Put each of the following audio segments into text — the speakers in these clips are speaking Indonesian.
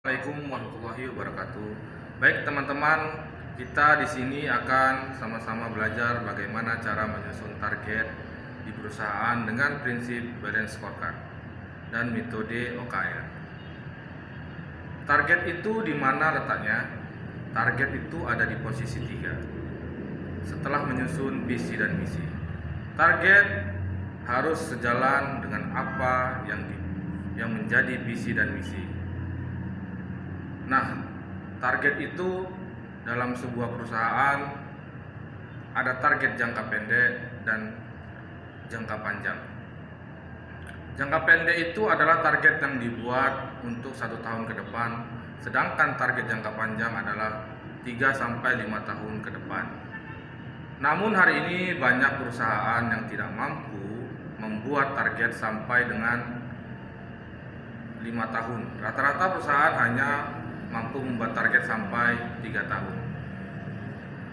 Assalamualaikum warahmatullahi wabarakatuh. Baik teman-teman, kita di sini akan sama-sama belajar bagaimana cara menyusun target di perusahaan dengan prinsip balance scorecard dan metode OKR. Target itu di mana letaknya? Target itu ada di posisi 3. Setelah menyusun visi dan misi, target harus sejalan dengan apa yang menjadi visi dan misi. Nah, target itu dalam sebuah perusahaan ada target jangka pendek dan jangka panjang. Jangka pendek itu adalah target yang dibuat untuk 1 tahun ke depan, sedangkan target jangka panjang adalah 3-5 tahun ke depan. Namun hari ini banyak perusahaan yang tidak mampu membuat target sampai dengan 5 tahun. Rata-rata perusahaan hanya mampu membuat target sampai 3 tahun.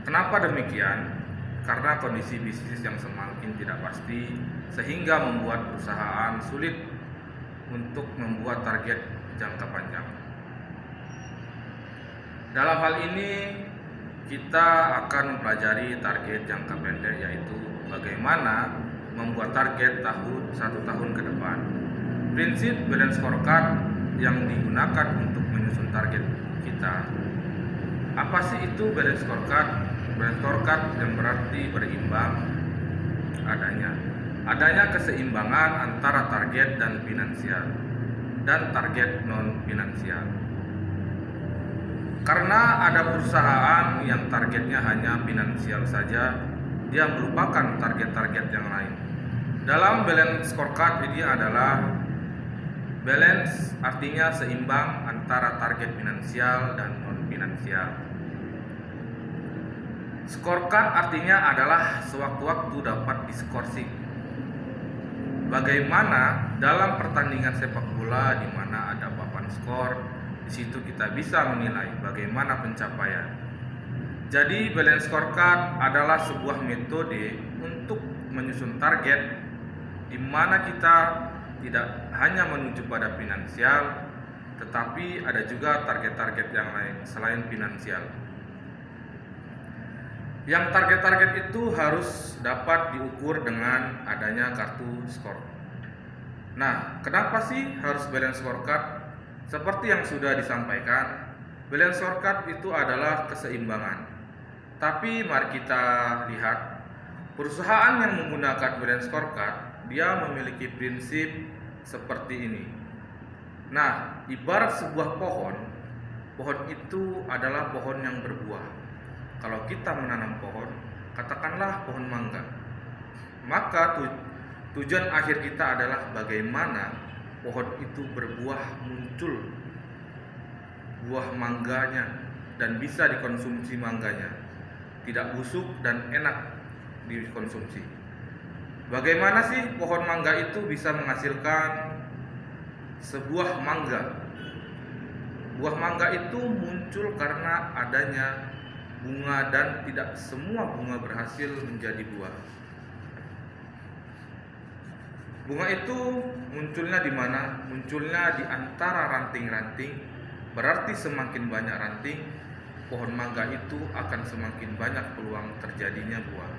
Kenapa demikian? Karena kondisi bisnis yang semakin tidak pasti sehingga membuat perusahaan sulit untuk membuat target jangka panjang. Dalam hal ini kita akan mempelajari target jangka pendek, yaitu bagaimana membuat target 1 tahun ke depan. Prinsip balance scorecard yang digunakan untuk menyusun target kita. Apa sih itu balance scorecard? Balance scorecard yang berarti berimbang adanya keseimbangan antara target dan finansial dan target non finansial. Karena ada perusahaan yang targetnya hanya finansial saja, dia melupakan target-target yang lain. Dalam balance scorecard ini adalah balance artinya seimbang antara target finansial dan non-finansial. Scorecard artinya adalah sewaktu-waktu dapat diskorsing. Bagaimana dalam pertandingan sepak bola di mana ada papan skor, di situ kita bisa menilai bagaimana pencapaian. Jadi balance scorecard adalah sebuah metode untuk menyusun target di mana kita tidak hanya menuju pada finansial, tetapi ada juga target-target yang lain selain finansial. Yang target-target itu harus dapat diukur dengan adanya kartu skor. Nah, kenapa sih harus balance scorecard? Seperti yang sudah disampaikan, balance scorecard itu adalah keseimbangan. Tapi mari kita lihat, perusahaan yang menggunakan balance scorecard, dia memiliki prinsip seperti ini. Nah, ibarat sebuah pohon itu adalah pohon yang berbuah. Kalau kita menanam pohon, katakanlah pohon mangga, maka tujuan akhir kita adalah bagaimana pohon itu berbuah, muncul buah mangganya dan bisa dikonsumsi mangganya, tidak busuk dan enak dikonsumsi. Bagaimana sih pohon mangga itu bisa menghasilkan sebuah mangga? Buah mangga itu muncul karena adanya bunga dan tidak semua bunga berhasil menjadi buah. Bunga itu munculnya di mana? Munculnya di antara ranting-ranting. Berarti semakin banyak ranting, pohon mangga itu akan semakin banyak peluang terjadinya buah.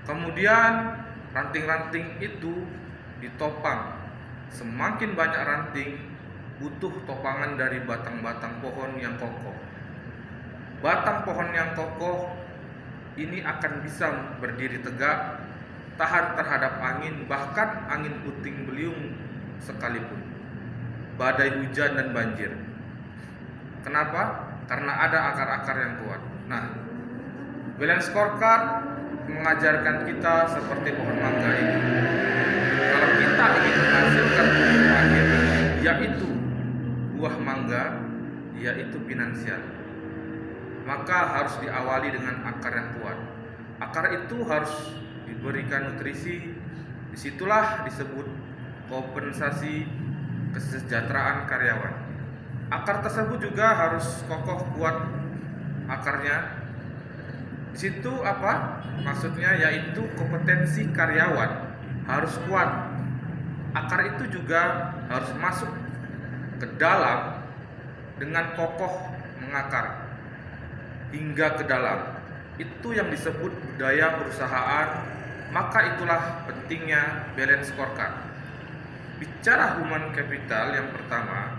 Kemudian ranting-ranting itu ditopang. Semakin banyak ranting, butuh topangan dari batang-batang pohon yang kokoh. Batang pohon yang kokoh ini akan bisa berdiri tegak, tahan terhadap angin, bahkan angin puting beliung sekalipun, badai hujan dan banjir. Kenapa? Karena ada akar-akar yang kuat. Nah, balance scorecard mengajarkan kita seperti pohon mangga ini. Kalau kita ingin menghasilkan buah akhir, yaitu buah mangga, yaitu finansial, maka harus diawali dengan akar yang kuat. Akar itu harus diberikan nutrisi. Disitulah disebut kompensasi kesejahteraan karyawan. Akar tersebut juga harus kokoh kuat akarnya. Di situ apa? Maksudnya yaitu kompetensi karyawan harus kuat. Akar itu juga harus masuk ke dalam dengan kokoh mengakar hingga ke dalam. Itu yang disebut budaya perusahaan. Maka itulah pentingnya balance scorecard. Bicara human capital yang pertama,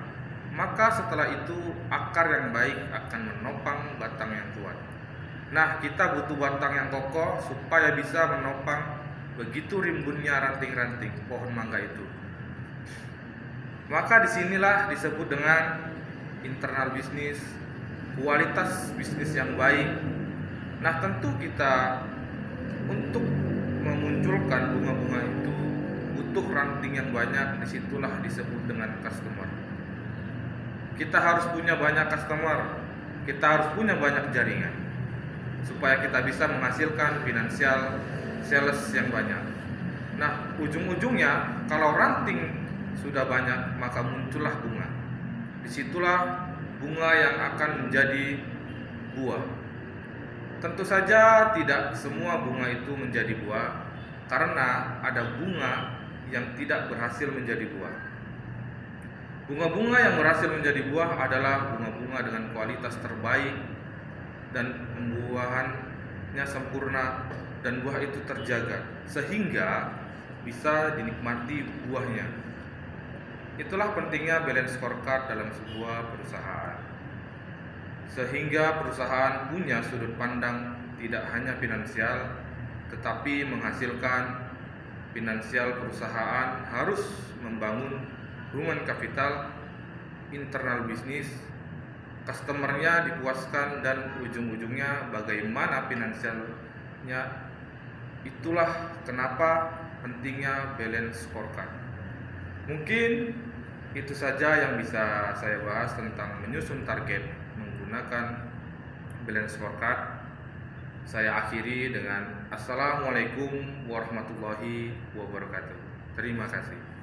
maka setelah itu akar yang baik akan menopang batang yang kuat. Nah, kita butuh batang yang kokoh supaya bisa menopang begitu rimbunnya ranting-ranting pohon mangga itu. Maka disinilah disebut dengan internal bisnis, kualitas bisnis yang baik. Nah, tentu kita untuk memunculkan bunga-bunga itu butuh ranting yang banyak. Disitulah disebut dengan customer. Kita harus punya banyak customer, kita harus punya banyak jaringan supaya kita bisa menghasilkan finansial sales yang banyak. Nah, ujung-ujungnya kalau ranting sudah banyak, maka muncullah bunga. Disitulah bunga yang akan menjadi buah. Tentu saja tidak semua bunga itu menjadi buah, karena ada bunga yang tidak berhasil menjadi buah. Bunga-bunga yang berhasil menjadi buah adalah bunga-bunga dengan kualitas terbaik dan pembuahannya sempurna, dan buah itu terjaga sehingga bisa dinikmati buahnya. Itulah pentingnya balance scorecard dalam sebuah perusahaan, sehingga perusahaan punya sudut pandang tidak hanya finansial, tetapi menghasilkan finansial. Perusahaan harus membangun human capital, internal bisnis, customernya dipuaskan, dan ujung-ujungnya bagaimana finansialnya. Itulah kenapa pentingnya balance scorecard. Mungkin itu saja yang bisa saya bahas tentang menyusun target menggunakan balance scorecard. Saya akhiri dengan Assalamualaikum warahmatullahi wabarakatuh. Terima kasih.